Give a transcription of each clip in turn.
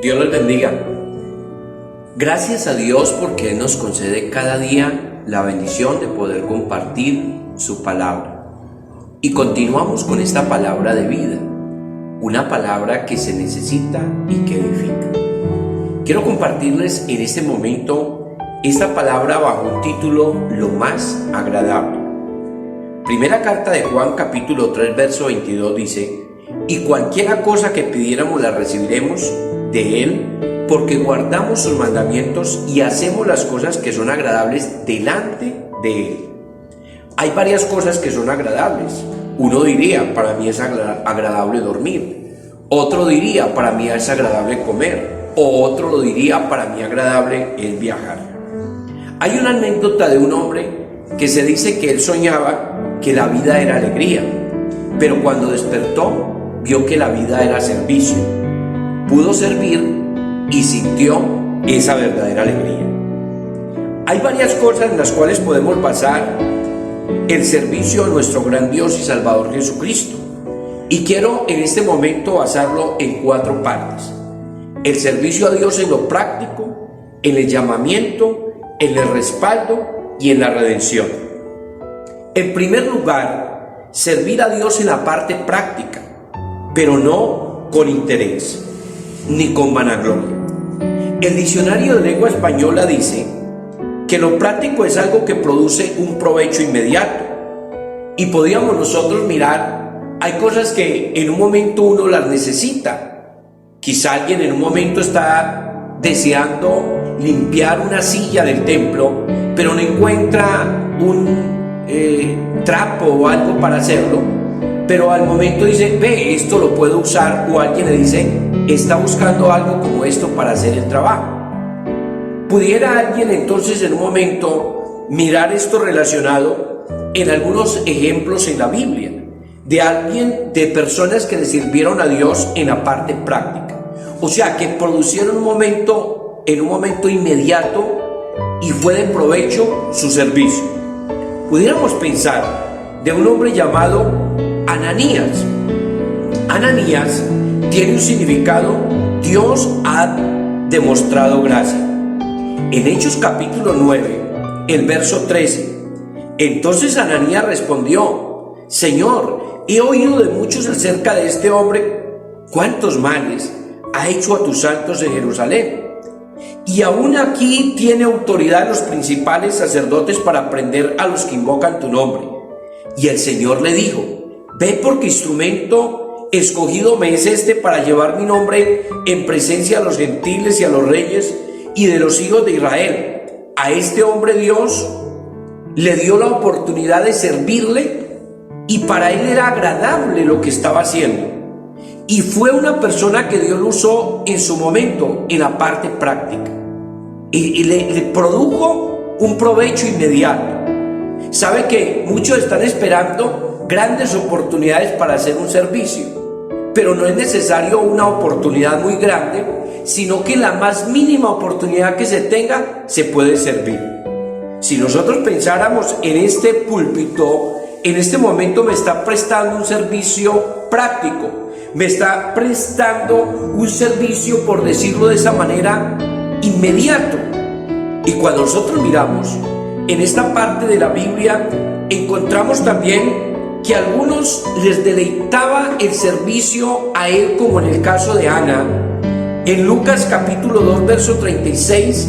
Dios los bendiga. Gracias a Dios porque Él nos concede cada día la bendición de poder compartir su palabra. Y continuamos con esta palabra de vida, una palabra que se necesita y que edifica. Quiero compartirles en este momento esta palabra bajo un título: lo más agradable. Primera carta de Juan, capítulo 3, verso 22 dice: y cualquiera cosa que pidiéramos la recibiremos de Él, porque guardamos sus mandamientos y hacemos las cosas que son agradables delante de Él. Hay varias cosas que son agradables. Uno diría: para mí es agradable dormir. Otro diría: para mí es agradable comer. O otro lo diría: para mí agradable es viajar. Hay una anécdota de un hombre que se dice que él soñaba que la vida era alegría, pero cuando despertó vio que la vida era servicio. Pudo servir y sintió esa verdadera alegría. Hay varias cosas en las cuales podemos basar el servicio a nuestro gran Dios y Salvador Jesucristo. Y quiero en este momento basarlo en 4 partes: el servicio a Dios en lo práctico, en el llamamiento, en el respaldo y en la redención. En primer lugar, servir a Dios en la parte práctica, pero no con interés ni con vanagloria. El diccionario de lengua española dice que lo práctico es algo que produce un provecho inmediato. Y podríamos nosotros mirar, hay cosas que en un momento uno las necesita. Quizá alguien en un momento está deseando limpiar una silla del templo, pero no encuentra un trapo o algo para hacerlo, pero al momento dice: ve, esto lo puedo usar. O alguien le dice: está buscando algo como esto para hacer el trabajo. Pudiera alguien entonces en un momento mirar esto relacionado en algunos ejemplos en la Biblia de personas que le sirvieron a Dios en la parte práctica, o sea, que producieron en un momento inmediato y fue de provecho su servicio. Pudiéramos pensar de un hombre llamado Ananías. Ananías tiene un significado: Dios ha demostrado gracia. En Hechos capítulo 9, el verso 13, entonces Ananías respondió: Señor, he oído de muchos acerca de este hombre, cuántos males ha hecho a tus santos en Jerusalén. Y aún aquí tiene autoridad los principales sacerdotes para prender a los que invocan tu nombre. Y el Señor le dijo: ve, porque instrumento escogido me es este para llevar mi nombre en presencia a los gentiles y a los reyes y de los hijos de Israel. A este hombre Dios le dio la oportunidad de servirle, y para él era agradable lo que estaba haciendo. Y fue una persona que Dios lo usó en su momento en la parte práctica, y le produjo un provecho inmediato. Sabe que muchos están esperando grandes oportunidades para hacer un servicio, pero no es necesario una oportunidad muy grande, sino que la más mínima oportunidad que se tenga se puede servir. Si nosotros pensáramos en este púlpito, en este momento me está prestando un servicio práctico, me está prestando un servicio, por decirlo de esa manera, inmediato. Y cuando nosotros miramos en esta parte de la Biblia, encontramos también que a algunos les deleitaba el servicio a Él, como en el caso de Ana. En Lucas capítulo 2, verso 36,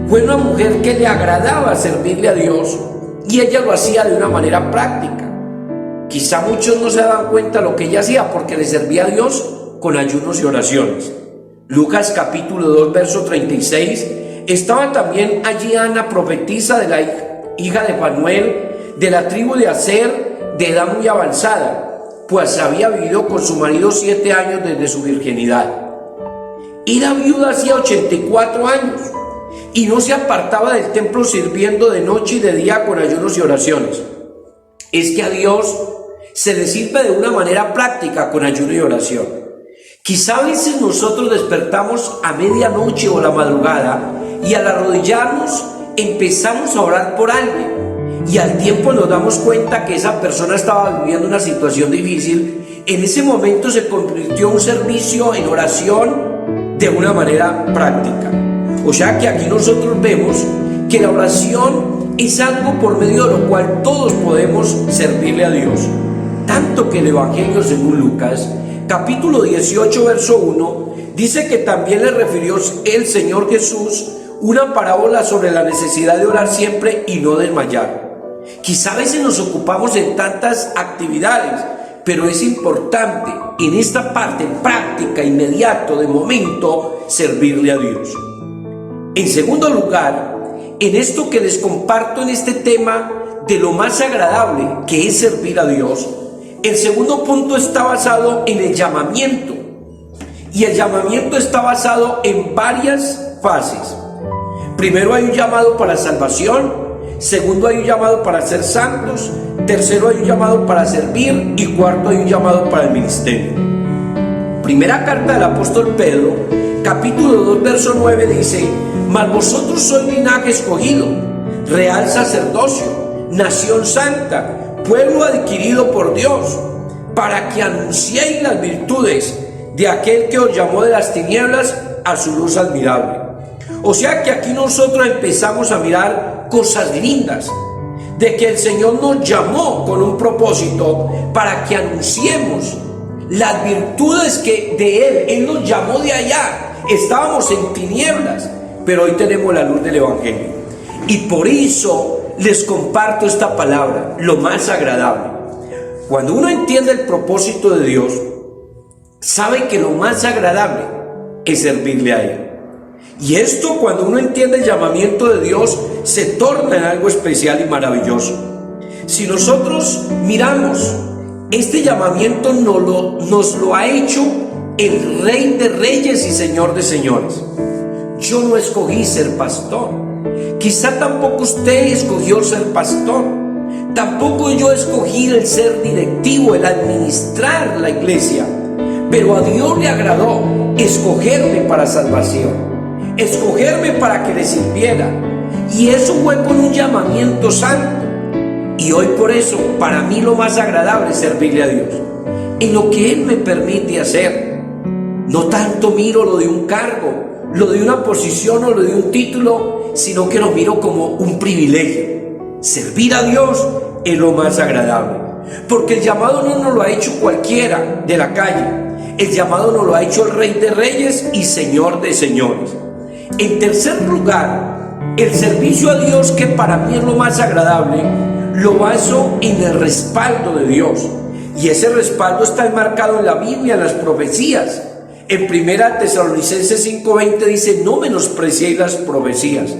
fue una mujer que le agradaba servirle a Dios, y ella lo hacía de una manera práctica. Quizá muchos no se daban cuenta de lo que ella hacía, porque le servía a Dios con ayunos y oraciones. Lucas capítulo 2, verso 36, estaba también allí Ana, profetisa de la hija de Fanuel, de la tribu de Aser, de edad muy avanzada, pues había vivido con su marido 7 años desde su virginidad. Y la viuda hacía 84 años, y no se apartaba del templo, sirviendo de noche y de día con ayunos y oraciones. Es que a Dios se le sirve de una manera práctica, con ayuno y oración. Quizá a veces nosotros despertamos a medianoche o la madrugada, y al arrodillarnos empezamos a orar por alguien, y al tiempo nos damos cuenta que esa persona estaba viviendo una situación difícil. En ese momento se convirtió un servicio en oración de una manera práctica. O sea que aquí nosotros vemos que la oración es algo por medio de lo cual todos podemos servirle a Dios. Tanto que el Evangelio según Lucas, capítulo 18, verso 1, dice que también le refirió el Señor Jesús una parábola sobre la necesidad de orar siempre y no desmayar. Quizá a veces nos ocupamos en tantas actividades, pero es importante en esta parte práctica, inmediato, de momento, servirle a Dios. En segundo lugar, en esto que les comparto en este tema de lo más agradable que es servir a Dios, el segundo punto está basado en el llamamiento. Y el llamamiento está basado en varias fases. Primero hay un llamado para salvación, segundo hay un llamado para ser santos, tercero hay un llamado para servir y cuarto hay un llamado para el ministerio. Primera carta del apóstol Pedro, capítulo 2, verso 9 dice: mas vosotros sois linaje escogido, real sacerdocio, nación santa, pueblo adquirido por Dios, para que anunciéis las virtudes de aquel que os llamó de las tinieblas a su luz admirable. O sea que aquí nosotros empezamos a mirar cosas lindas, de que el Señor nos llamó con un propósito para que anunciemos las virtudes que de Él nos llamó de allá. Estábamos en tinieblas, pero hoy tenemos la luz del Evangelio. Y por eso les comparto esta palabra, lo más agradable. Cuando uno entiende el propósito de Dios, sabe que lo más agradable es servirle a Él. Y esto, cuando uno entiende el llamamiento de Dios, se torna en algo especial y maravilloso. Si nosotros miramos, este llamamiento nos lo ha hecho el Rey de Reyes y Señor de Señores. Yo no escogí ser pastor. Quizá tampoco usted escogió ser pastor. Tampoco yo escogí el ser directivo, el administrar la iglesia. Pero a Dios le agradó escogerme para salvación, escogerme para que le sirviera. Y eso fue con un llamamiento santo. Y hoy por eso, para mí lo más agradable es servirle a Dios en lo que Él me permite hacer. No tanto miro lo de un cargo, lo de una posición o lo de un título, sino que lo miro como un privilegio. Servir a Dios es lo más agradable, porque el llamado no nos lo ha hecho cualquiera de la calle. El llamado nos lo ha hecho el Rey de Reyes y Señor de Señores. En tercer lugar, el servicio a Dios, que para mí es lo más agradable, lo baso en el respaldo de Dios. Y ese respaldo está enmarcado en la Biblia, en las profecías. En 1 Tesalonicenses 5:20 dice: no menospreciéis las profecías.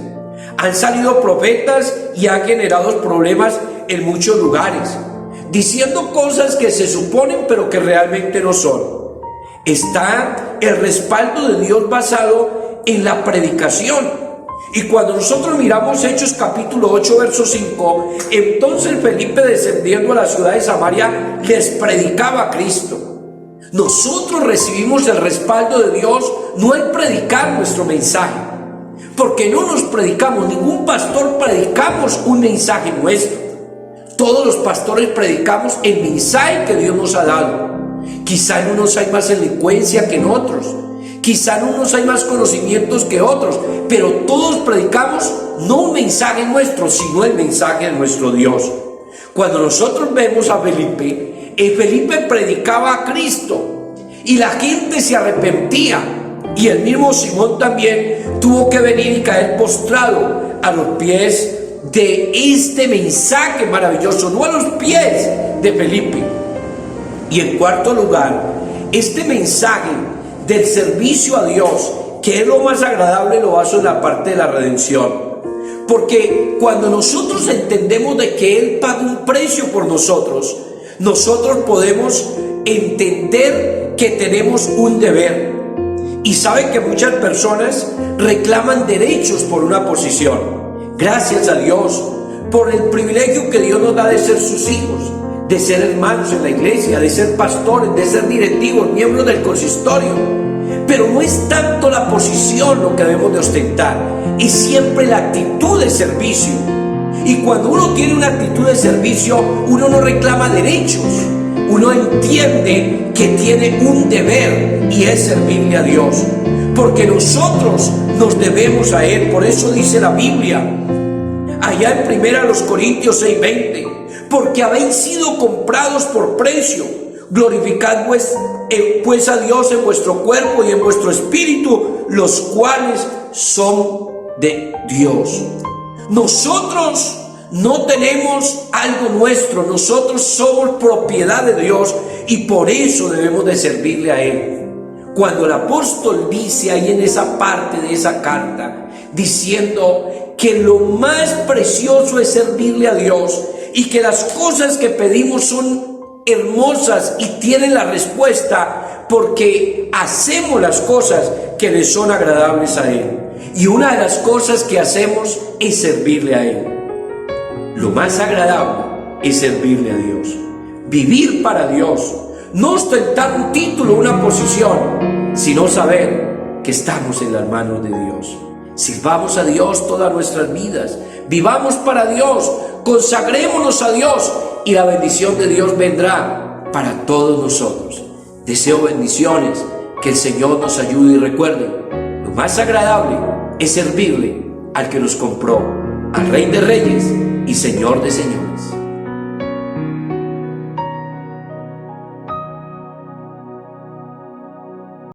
Han salido profetas y han generado problemas en muchos lugares, diciendo cosas que se suponen pero que realmente no son. Está el respaldo de Dios basado en la predicación. Y cuando nosotros miramos Hechos capítulo 8, verso 5, entonces Felipe, descendiendo a la ciudad de Samaria, les predicaba a Cristo. Nosotros recibimos el respaldo de Dios, no el predicar nuestro mensaje, porque no nos predicamos, ningún pastor predicamos un mensaje nuestro. Todos los pastores predicamos el mensaje que Dios nos ha dado. Quizá en unos hay más elocuencia que en otros, quizá en unos hay más conocimientos que otros, pero todos predicamos no un mensaje nuestro, sino el mensaje de nuestro Dios. Cuando nosotros vemos a Felipe, Felipe predicaba a Cristo y la gente se arrepentía, y el mismo Simón también tuvo que venir y caer postrado a los pies de este mensaje maravilloso, no a los pies de Felipe. Y en cuarto lugar, este mensaje del servicio a Dios, que es lo más agradable, lo baso en la parte de la redención. Porque cuando nosotros entendemos de que Él paga un precio por nosotros, nosotros podemos entender que tenemos un deber. Y saben que muchas personas reclaman derechos por una posición. Gracias a Dios por el privilegio que Dios nos da de ser sus hijos, de ser hermanos en la iglesia, de ser pastores, de ser directivos, miembros del consistorio. Pero no es tanto la posición lo que debemos de ostentar, es siempre la actitud de servicio. Y cuando uno tiene una actitud de servicio, uno no reclama derechos, uno entiende que tiene un deber, y es servirle a Dios. porque nosotros nos debemos a Él. Por eso dice la Biblia, allá en 1 Corintios 6:20, porque habéis sido comprados por precio. Glorificad pues a Dios en vuestro cuerpo y en vuestro espíritu, los cuales son de Dios. Nosotros no tenemos algo nuestro, nosotros somos propiedad de Dios y por eso debemos de servirle a Él. Cuando el apóstol dice ahí en esa parte de esa carta, diciendo que lo más precioso es servirle a Dios y que las cosas que pedimos son hermosas y tienen la respuesta porque hacemos las cosas que le son agradables a Él. Y una de las cosas que hacemos es servirle a Él. Lo más agradable es servirle a Dios, vivir para Dios, no ostentar un título, una posición, sino saber que estamos en las manos de Dios. Sirvamos a Dios todas nuestras vidas, vivamos para Dios, consagrémonos a Dios y la bendición de Dios vendrá para todos nosotros. Deseo bendiciones, que el Señor nos ayude y recuerde, lo más agradable es servirle al que nos compró, al Rey de Reyes y Señor de Señores.